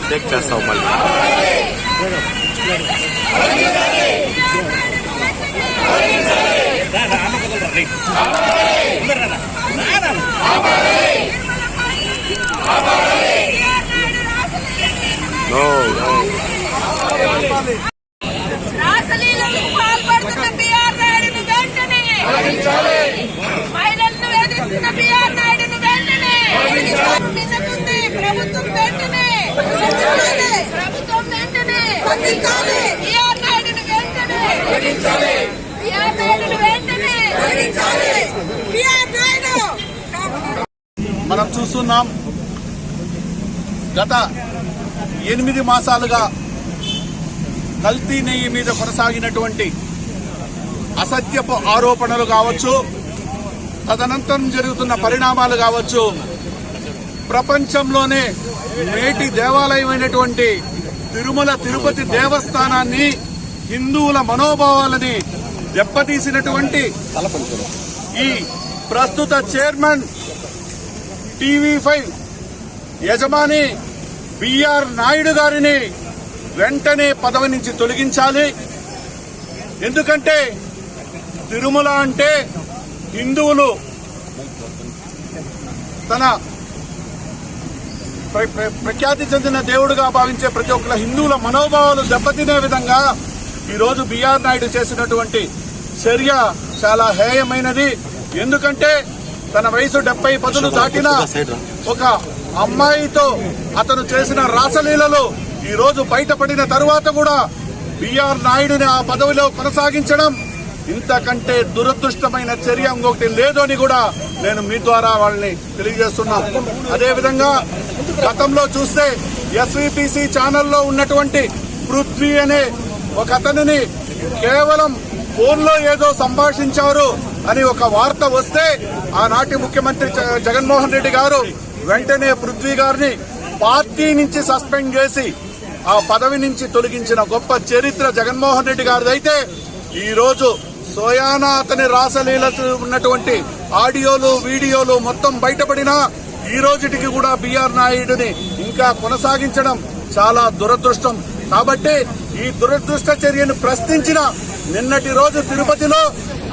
Check చేస్తాం మళ్ళీ. రాసలీలకు పాల్పడుతున్న బిఆర్ నాయుడును వెంటనే మహిళలను వేధిస్తున్న బిఆర్ నాయుడును వెంటనే ప్రభుత్వం వెంటనే బిఆర్ నాయుడును వెంటనే బిఆర్ నాయుడును వెంటనే బిఆర్ నాయుడు. మనం చూస్తున్నాం గత 8 మాసాలుగా కల్తీ నెయ్యి మీద కొనసాగినటువంటి అసత్యపు ఆరోపణలు కావచ్చు, తదనంతరం జరుగుతున్న పరిణామాలు కావచ్చు, ప్రపంచంలోనే నేటి దేవాలయమైనటువంటి తిరుమల తిరుపతి దేవస్థానాన్ని, హిందువుల మనోభావాలని దెబ్బతీసినటువంటి ఈ ప్రస్తుత చైర్మన్ టీవీ5 యజమాని బిఆర్ నాయుడు గారిని వెంటనే పదవి నుంచి తొలగించాలి. ఎందుకంటే తిరుమల అంటే హిందువులు తన ప్రఖ్యాతి చెందిన దేవుడుగా భావించే ప్రతి ఒక్క హిందువుల మనోభావాలు దెబ్బతినే విధంగా ఈరోజు బిఆర్ నాయుడు చేసినటువంటి చర్య చాలా హేయమైనది. ఎందుకంటే తన వయసు 70 దాటిన ఒక అమ్మాయితో అతను చేసిన రాసలీలలు ఈ రోజు బయటపడిన తరువాత కూడా బిఆర్ నాయుడుని ఆ పదవిలో కొనసాగించడం ఇంతకంటే దురదృష్టమైన చర్య ఇంకొకటి లేదు అని కూడా నేను మీ ద్వారా వాళ్ళని తెలియజేస్తున్నా. అదేవిధంగా గతంలో చూస్తే ఎస్వీపీసీ ఛానల్లో ఉన్నటువంటి పృథ్వీ అనే ఒక అతనిని కేవలం ఫోన్లో ఏదో సంభాషించారు అని ఒక వార్త వస్తే ఆనాటి ముఖ్యమంత్రి జగన్మోహన్ రెడ్డి గారు వెంటనే పృథ్వీ గారిని పార్టీ నుంచి సస్పెండ్ చేసి ఆ పదవి నుంచి తొలగించిన గొప్ప చరిత్ర జగన్మోహన్ రెడ్డి గారిదైతే ఈ రోజు సోయానా అతని రాసలీలకు ఉన్నటువంటి ఆడియోలు వీడియోలు మొత్తం బయటపడినా ఈ రోజుటికి కూడా బిఆర్ నాయుడుని ఇంకా కొనసాగించడం చాలా దురదృష్టం. కాబట్టి ఈ దురదృష్ట చర్యను ప్రశ్నించిన నిన్నటి రోజు తిరుపతిలో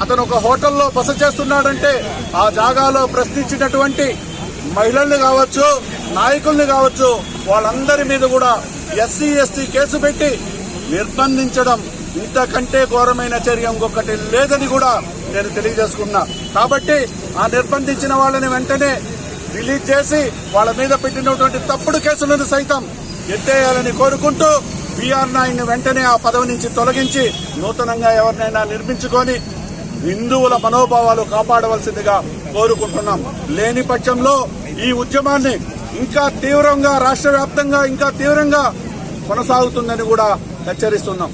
అతను ఒక హోటల్లో బస చేస్తున్నాడంటే ఆ జాగాలో ప్రశ్నించినటువంటి మహిళల్ని కావచ్చు, నాయకుల్ని కావచ్చు, వాళ్ళందరి మీద కూడా ఎస్సీ ఎస్టీ కేసు పెట్టి నిర్బంధించడం ఇంతకంటే ఘోరమైన చర్య ఇంకొకటి లేదని కూడా నేను తెలియజేసుకున్నా. కాబట్టి ఆ నిర్బంధించిన వాళ్ళని వెంటనే రిలీజ్ చేసి వాళ్ళ మీద పెట్టినటువంటి తప్పుడు కేసులను సైతం ఎత్తేయాలని కోరుకుంటూ బిఆర్ నాయుడిని వెంటనే ఆ పదవి నుంచి తొలగించి నూతనంగా ఎవరినైనా నిర్మించుకొని హిందువుల మనోభావాలు కాపాడవలసిందిగా కోరుకుంటున్నాం. లేని పక్షంలో ఈ ఉద్యమాన్ని ఇంకా తీవ్రంగా రాష్ట్ర వ్యాప్తంగా ఇంకా తీవ్రంగా కొనసాగుతుందని కూడా హెచ్చరిస్తున్నాం.